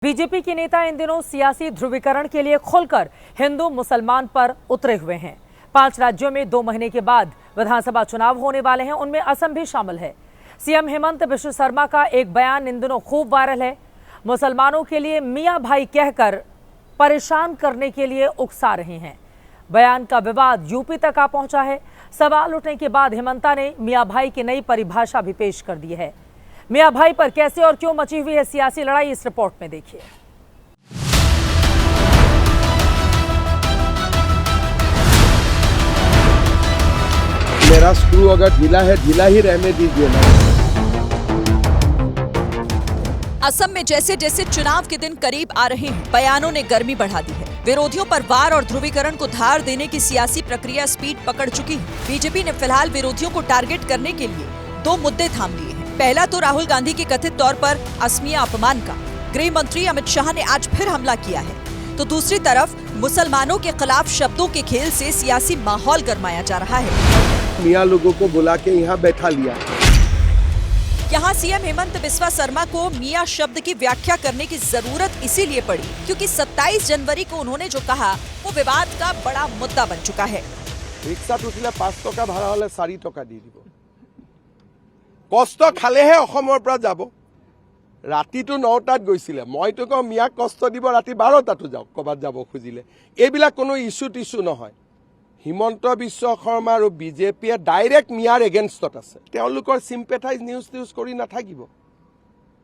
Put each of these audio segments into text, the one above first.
BJP के नेता इन दिनों सियासी ध्रुवीकरण के लिए खुलकर हिंदू मुसलमान पर उतरे हुए हैं। 5 राज्यों में 2 महीने के बाद विधानसभा चुनाव होने वाले हैं, उनमें असम भी शामिल है। सीएम हेमंत बिस्वा शर्मा का एक बयान इन दिनों खूब वायरल है। मुसलमानों के लिए मियां भाई कहकर परेशान करने के लिए उकसा रहे हैं। बयान का विवाद यूपी तक आ पहुंचा है। सवाल उठने के बाद हेमंता ने मियां भाई की नई परिभाषा भी पेश कर दी है। मियां भाई पर कैसे और क्यों मची हुई है सियासी लड़ाई, इस रिपोर्ट में देखिए। मेरा स्क्रू अगर ढीला है, ढीला ही रहने दीजिए ना। असम में जैसे जैसे चुनाव के दिन करीब आ रहे हैं, बयानों ने गर्मी बढ़ा दी है। विरोधियों पर वार और ध्रुवीकरण को धार देने की सियासी प्रक्रिया स्पीड पकड़ चुकी है। बीजेपी ने फिलहाल विरोधियों को टारगेट करने के लिए 2 मुद्दे थाम लिए हैं। पहला तो राहुल गांधी के कथित तौर पर असमिया अपमान का। गृह मंत्री अमित शाह ने आज फिर हमला किया है। तो दूसरी तरफ मुसलमानों के खिलाफ शब्दों के खेल से सियासी माहौल गरमाया जा रहा है। मियां लोगों को बुला के यहाँ बैठा लिया। यहाँ सीएम हेमंत बिस्वा शर्मा को मियां शब्द की व्याख्या करने की जरूरत इसीलिए पड़ी क्योंकि 27 जनवरी को उन्होंने जो कहा वो विवाद का बड़ा मुद्दा बन चुका है। रिक्शात उठिले 5 टका भाड़ा हले 4 टका दी দিব। কষ্ট খালেহে অসমৰ পৰা যাব। ৰাতিটো 9টাত গৈছিলে, মইতো কওঁ মিয়াক কষ্ট দিব ৰাতি 12টাতো যাওক ক'বাত যাব খুজিলে। এইবিলাক কোনো ইস্যু টিস্যু নহয়। হিমন্ত বিশ্ব শৰ্মা আৰু বিজেপিয়ে ডাইৰেক্ট মিয়াৰ এগেইনষ্টত আছে। তেওঁলোকৰ সিম্পেথাইজ নিউজ কৰি নাথাকিব।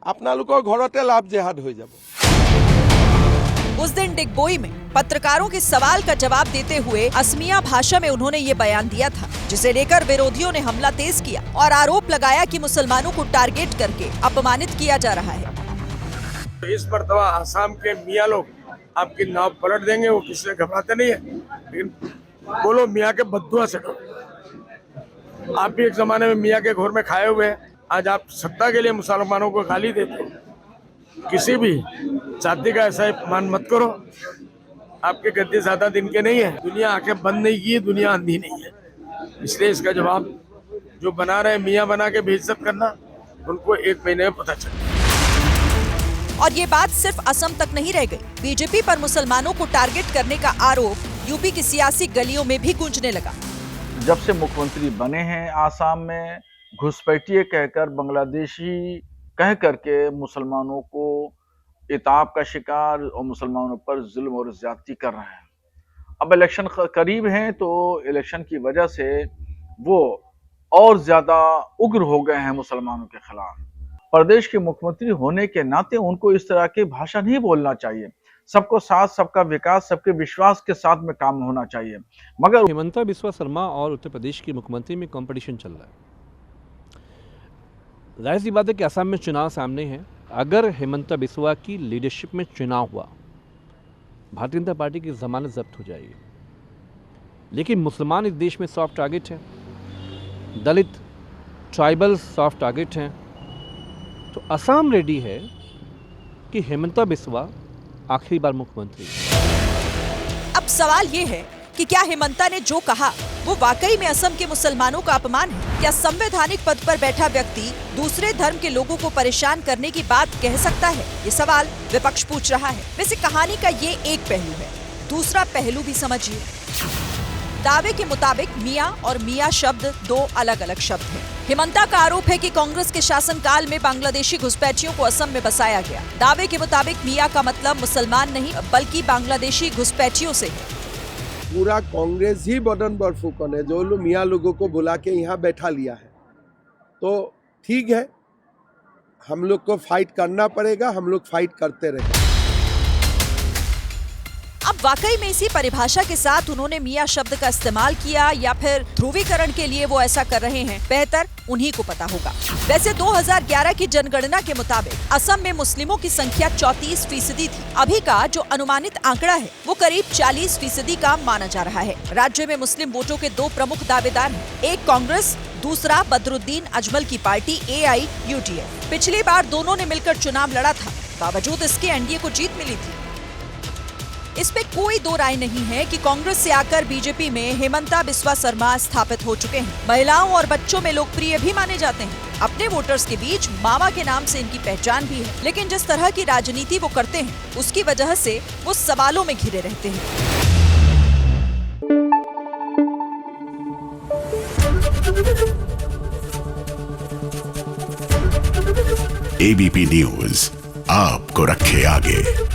আপোনালোকৰ ঘৰতে লাভ জেহাদ হৈ যাব। उस दिन डिगबोई में पत्रकारों के सवाल का जवाब देते हुए असमिया भाषा में उन्होंने ये बयान दिया था, जिसे लेकर विरोधियों ने हमला तेज किया और आरोप लगाया कि मुसलमानों को टारगेट करके अपमानित किया जा रहा है। इस मर्तबा आसाम के मियाँ लोग आपकी नाव पलट देंगे, वो किसी से घबराते नहीं है, लेकिन बोलो मियाँ के बद्दुआ से करो। आप भी एक जमाने में मियाँ के घोर में खाए हुए हैं। आज आप सत्ता के लिए मुसलमानों को गाली देते हो। किसी भी जाति का ऐसा अपमान मत करो। आपके गद्दे ज्यादा दिन के नहीं है। दुनिया आंखें बंद नहीं की है, दुनिया अंधी नहीं है। इसलिए इसका जवाब जो बना रहे मियाँ बना के बेइज्जत करना, उनको 1 महीने में पता चले। और ये बात सिर्फ असम तक नहीं रह गई। बीजेपी पर मुसलमानों को टारगेट करने का आरोप यूपी की सियासी गलियों में भी गूंजने लगा। जब से मुख्यमंत्री बने हैं आसाम में, घुसपैठिए कहकर, बांग्लादेशी कह करके मुसलमानों को इताब का शिकार और मुसलमानों पर जुल्म और ज्यादती कर रहे हैं। अब इलेक्शन करीब हैं तो इलेक्शन की वजह से वो और ज्यादा उग्र हो गए हैं मुसलमानों के खिलाफ। प्रदेश के मुख्यमंत्री होने के नाते उनको इस तरह की भाषा नहीं बोलना चाहिए। सबको साथ, सबका विकास, सबके विश्वास के साथ में काम होना चाहिए। मगर हेमंता बिस्वा शर्मा और उत्तर प्रदेश के मुख्यमंत्री में कंपटीशन चल रहा है। जाहिर सी बात है कि असम में चुनाव सामने है। अगर हेमंता बिस्वा की लीडरशिप में चुनाव हुआ, भारतीय जनता पार्टी की जमानत जब्त हो जाएगी। लेकिन मुसलमान इस देश में सॉफ्ट टारगेट हैं, दलित, ट्राइबल सॉफ्ट टारगेट हैं। तो असम रेडी है कि हेमंता बिस्वा आखिरी बार मुख्यमंत्री। अब सवाल ये है कि क्या हेमंता ने जो कहा वो वाकई में असम के मुसलमानों का अपमान है? क्या संवैधानिक पद पर बैठा व्यक्ति दूसरे धर्म के लोगों को परेशान करने की बात कह सकता है? ये सवाल विपक्ष पूछ रहा है। वैसे कहानी का ये एक पहलू है, दूसरा पहलू भी समझिए। दावे के मुताबिक मियां और मियां शब्द 2 अलग अलग शब्द हैं। हेमंता का आरोप है कि कांग्रेस के शासनकाल में बांग्लादेशी घुसपैठियों को असम में बसाया गया। दावे के मुताबिक मियां का मतलब मुसलमान नहीं बल्कि बांग्लादेशी घुसपैठियों से है। पूरा कांग्रेस ही बदन बरफुकन है जो लोग मियाँ लोगों को बुला के यहाँ बैठा लिया है। तो ठीक है, हम लोग को फाइट करना पड़ेगा, हम लोग फाइट करते रहेंगे। अब वाकई में इसी परिभाषा के साथ उन्होंने मियां शब्द का इस्तेमाल किया या फिर ध्रुवीकरण के लिए वो ऐसा कर रहे हैं, बेहतर उन्हीं को पता होगा। वैसे 2011 की जनगणना के मुताबिक असम में मुस्लिमों की संख्या 34% थी। अभी का जो अनुमानित आंकड़ा है वो करीब 40% का माना जा रहा है। राज्य में मुस्लिम वोटों के 2 प्रमुख दावेदार हैं, एक कांग्रेस, दूसरा बदरुद्दीन अजमल की पार्टी AIUDF। पिछली बार दोनों ने मिलकर चुनाव लड़ा था, बावजूद इसके एनडीए को जीत मिली थी। इस पे कोई दो राय नहीं है कि कांग्रेस से आकर बीजेपी में हेमंता बिस्वा शर्मा स्थापित हो चुके हैं। महिलाओं और बच्चों में लोकप्रिय भी माने जाते हैं। अपने वोटर्स के बीच मामा के नाम से इनकी पहचान भी है, लेकिन जिस तरह की राजनीति वो करते हैं उसकी वजह से वो सवालों में घिरे रहते हैं। एबीपी न्यूज आपको रखे आगे।